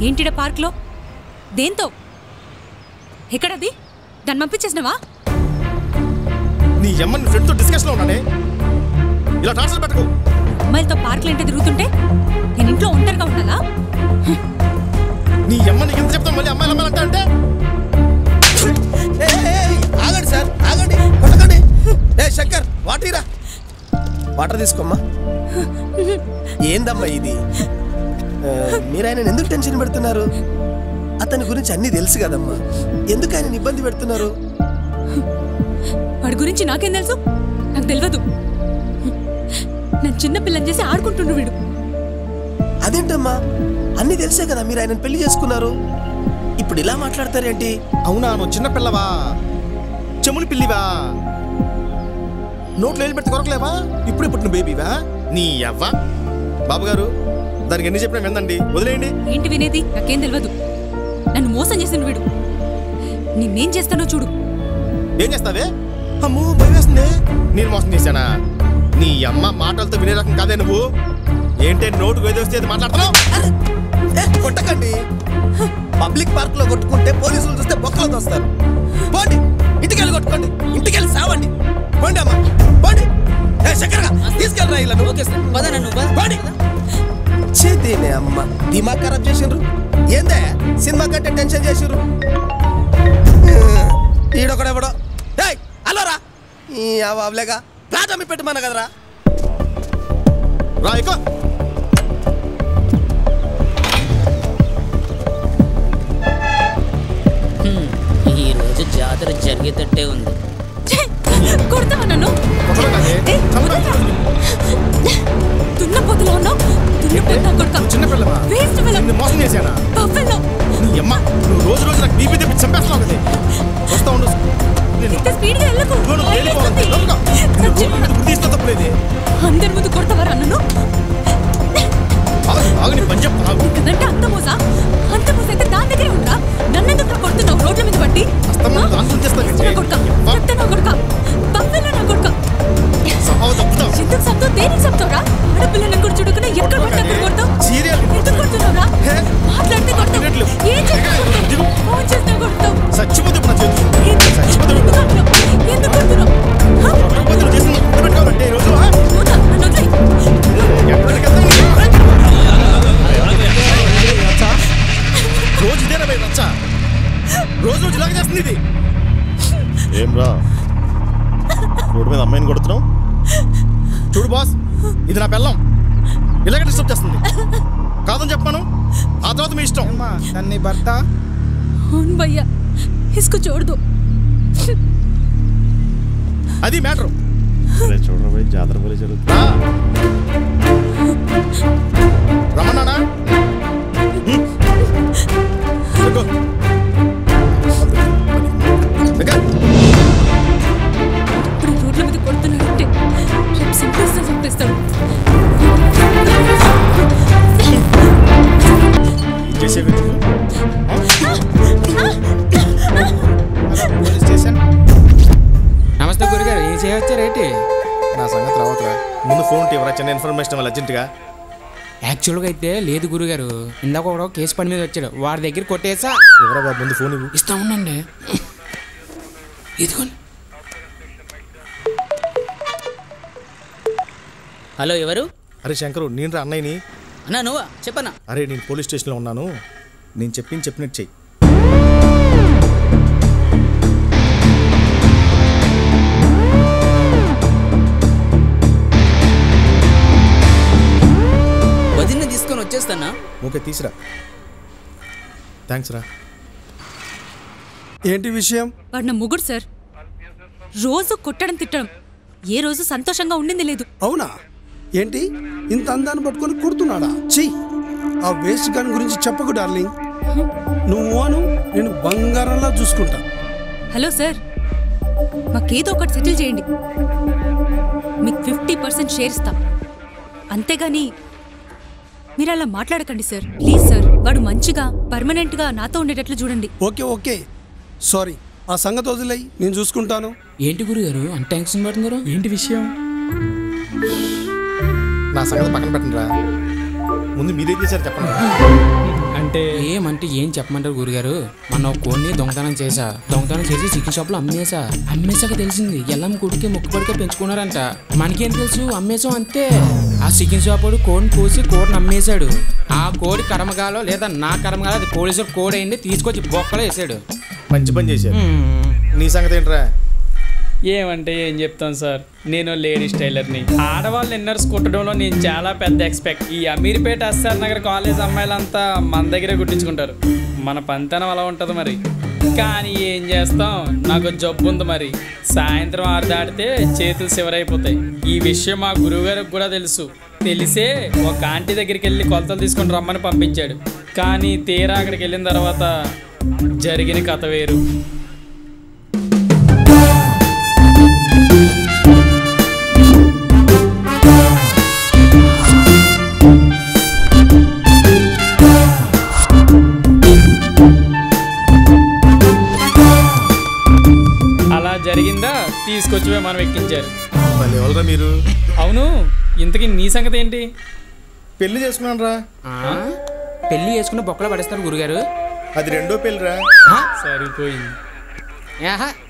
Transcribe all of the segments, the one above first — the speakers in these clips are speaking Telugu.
ఏంటిడ పార్క్లో దేంతో ఎక్కడది దాన్ని పంపించేసినవా నీ అమ్మని ఫ్రెండ్తో డిస్కషన్లో ఉన్నానే ఇలా టార్చర్ పెట్టకు అమ్మాయిలతో పార్క్లో ఏంటి తిరుగుతుంటే నేను ఇంట్లో ఒంటరిగా ఉండాలా నీ అమ్మ నీకు ఎంత చెప్తాను మళ్ళీ అమ్మాయిలు అమ్మాయిలు అంటే ఆగండి సార్ ఆగండి కొట్టకండి శంకర్ వాటరా వాటర్ తీసుకోమ్మా ఏందమ్మా ఇది మీరు ఆయన ఎందుకు టెన్షన్ పెడుతున్నారు అతని గురించి అన్నీ తెలుసు కదమ్మా ఎందుకు ఆయన ఇబ్బంది పెడుతున్నారు వాడి గురించి నాకేం తెలుసు నాకు తెలియదు నేను చిన్న పిల్లని చేసి ఆడుకుంటుండు వీడు అదేంటమ్మా అన్నీ తెలిసే కదా మీరు ఆయన పెళ్లి చేసుకున్నారు ఇప్పుడు ఇలా మాట్లాడతారేంటి అవునా నువ్వు చిన్న పిల్లవా చెముని పిల్లివా నోట్లో వెళ్ళి పెడితే కొరకలేవా ఇప్పుడే పుట్టిన బేబీవా నీ అవ్వ బాబు గారు దానికి ఎన్ని చెప్పినా విందండి వదిలేయండి ఏంటి వినేది నాకేం తెలియదు నన్ను మోసం చేసిన వీడు నిన్నేం చేస్తానో చూడు ఏం చేస్తావే అమ్మో భయం వేస్తుంది నేను మోసం చేశానా నీ అమ్మ మాటలతో వినే రకం కాదే నువ్వు ఏంటే నోటుకు ఏదో వస్తే మాట్లాడతావు కొట్టకండి పబ్లిక్ పార్క్ లో కొట్టుకుంటే పోలీసులు చూస్తే బొక్కలు తోస్తారు పోండి ఇంటికెళ్ళి కొట్టుకోండి ఇంటికెళ్ళి సావండి పోండి అమ్మా పోండి తీసుకెళ్ళరా ఇలా పోండి చేతేనే అమ్మ దిమాగ్ ఖరాబ్ చేసిండ్రు ఏందే సినిమా కంటే టెన్షన్ చేసిర్రు ఈడొకడెవడో అలోరా ఈ అవలేగా ప్లాట్ అమ్మి పెట్టమన్నా కదరా రా ఇక ఈ రోజు జాతర జరిగేటట్టే ఉంది కొడతావా నన్ను దున్నపోతులో ఉన్నావు మోసం చేశానా నీ అమ్మ నువ్వు రోజు రోజు నాకు బీపీ తెప్పి చంపేస్తున్నావు కదా వస్తా ఉండు అందరి ముందు కొడతావరా నన్ను ఆగని పని చెప్తావు కదంటే అంత మోసా అయితే దాని దగ్గరే ఉందా నన్నెందుకు కొడుతున్నావు రోడ్ల మీద పట్టి ఎందుకు చెప్తావు దేనికి చెప్తావురా ఆడపిల్లని కూడా చూడకుండా ఎక్కడ పడితే కొడతావు ఎందుకు కొడుతున్నావురా మాట్లాడితే కొడతావు ఏం చేస్తావు ఫోన్ చేస్తే కొడతావు ఎందుకు కొడుతున్నావు రోజు ఇదేనా భయ రచ్చ రోజు రోజు ఇలాగ చేస్తుంది ఇది ఏం రా రోడ్డు మీద అమ్మాయిని కొడుతున్నావు చూడు బాస్ ఇది నా పెళ్ళం ఇలాగే డిస్టర్బ్ చేస్తుంది కాదని చెప్పాను ఆ తర్వాత మీ ఇష్టం నీ భర్త అవును భయ్యా ఇసుకు చూడదు అది మ్యాటర్ చూడరా భయ్ జాతర పోలే జరుగుతుంది రమ్మన్నానా ఇప్పుడు రోడ్ల మీద కొడుతున్నారంటే రేపు చంపేస్తాడు నమస్తే గురుగారు ఏం చేయవచ్చారేంటి నా సంగతి రావట్రా ముందు ఫోన్ ఇవ్వరా చిన్న ఇన్ఫర్మేషన్ ఇవ్వాలి అర్జెంటుగా యాక్చువల్గా అయితే లేదు గురుగారు ఇందాక ఒక కేసు పని మీద వచ్చాడు వాడి దగ్గర కొట్టేసా ఎవరా బాబు ముందు ఫోన్ ఇవ్వు ఇస్తా ఉండండి ఇదిగోండి హలో ఎవరు అరే శంకరు నేను రా అన్నయ్యని అన్నా నువ్వా చెప్పన్నా అరే నేను పోలీస్ స్టేషన్లో ఉన్నాను నేను చెప్పినట్టు చెయ్యి వదిన తీసుకొని వచ్చేస్తానా ఓకే తీసురా థ్యాంక్స్ రా ఏంటి విషయం వాడు నా ముగ్గురు సార్ రోజు కొట్టడం తిట్టడం ఏ రోజు సంతోషంగా ఉండింది లేదు అవునా ఏంటి ఇంత అందాన్ని పట్టుకొని కుడుతున్నాడా చెయ్యి ఆ వేస్ట్ గన్ గురించి చెప్పకు డార్లింగ్ నువ్వు అను నేను బంగారంలా చూసుకుంటా హలో సార్ మాకేదో ఒకటి సెటిల్ చేయండి మీకు 50% షేర్ ఇస్తాం అంతేగాని మీరు అలా మాట్లాడకండి సార్ ప్లీజ్ సార్ వాడు మంచిగా పర్మనెంట్గా నాతో ఉండేటట్లు చూడండి ఓకే ఓకే సారీ ఆ సంగతి వదిలేయి నేను చూసుకుంటాను ఏంటి గురుగారు అంత టెన్షన్ పడుతున్నారు ఏంటి విషయం నా సంగతి పక్కన పెట్టండి రా ముందు మీరేం చేశారు చెప్పండి అంటే ఏమంటే ఏం చెప్పమంటారు గురుగారు, మన కోడిని దొంగతనం చేసి చికెన్ షాప్లో అమ్మేశాక తెలిసింది ఎల్లం గుడికి మొక్కుబడిగా పెంచుకున్నారంట. మనకేం తెలుసు, అమ్మేశాం అంతే. ఆ చికెన్ షాప్ వాడు కోడిని కోసి కోడిని అమ్మేశాడు. ఆ కోడి కర్మగాలో లేదా నా కర్మగాలో అది పోలీసు కోడి అయింది, తీసుకొచ్చి బొక్కలో వేసాడు. మంచి పని చేశాడు. నీ సంగతి ఏంట్రా? ఏమంటే ఏం చెప్తాను సార్, నేను లేడీస్ టైలర్ని. ఆడవాళ్ళు ఇన్నర్స్ కుట్టడంలో నేను చాలా పెద్ద ఎక్స్పెక్ట్. ఈ అమీర్పేట ఎస్ఆర్ నగర్ కాలేజ్ అమ్మాయిలంతా మన దగ్గరే కుట్టించుకుంటారు. మన పంతనం అలా ఉంటుంది మరి. కానీ ఏం చేస్తాం, నాకు జబ్బు ఉంది మరి. సాయంత్రం 6 దాటితే చేతులు శివరైపోతాయి. ఈ విషయం మా గురువుగారికి కూడా తెలుసు. తెలిసే ఒక ఆంటీ దగ్గరికి వెళ్ళి కొలతలు తీసుకొని రమ్మని పంపించాడు. కానీ తీరా అక్కడికి వెళ్ళిన తర్వాత జరిగిన కథ వేరు. అలా జరిగిందా, తీసుకొచ్చి మనం ఎక్కించారు. ఎవరురా మీరు? అవును, ఇంతకీ నీ సంగతి ఏంటి? పెళ్లి చేసుకున్నాను రా. పెళ్లి చేసుకుని బొక్కలో పడేస్తారు గురుగారు. అది రెండో పెళ్లిరా. సరిపోయింది.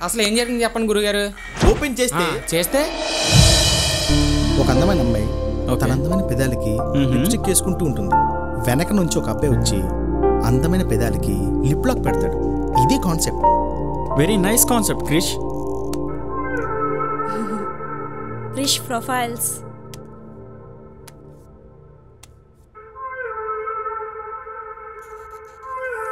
అసలు ఏం జరిగింది చెప్పండి గురుగారు. ఓపెన్ చేస్తే ఒక అందమైన అమ్మాయి తన అందమైన పెదాలకి లిప్స్టిక్ వేసుకుంటూ ఉంటుంది. వెనక నుంచి ఒక అబ్బాయి వచ్చి అందమైన పెదాలకి లిప్ లాక్ పెడతాడు. ఇదే concept. Very nice concept Krish. Krish Profiles.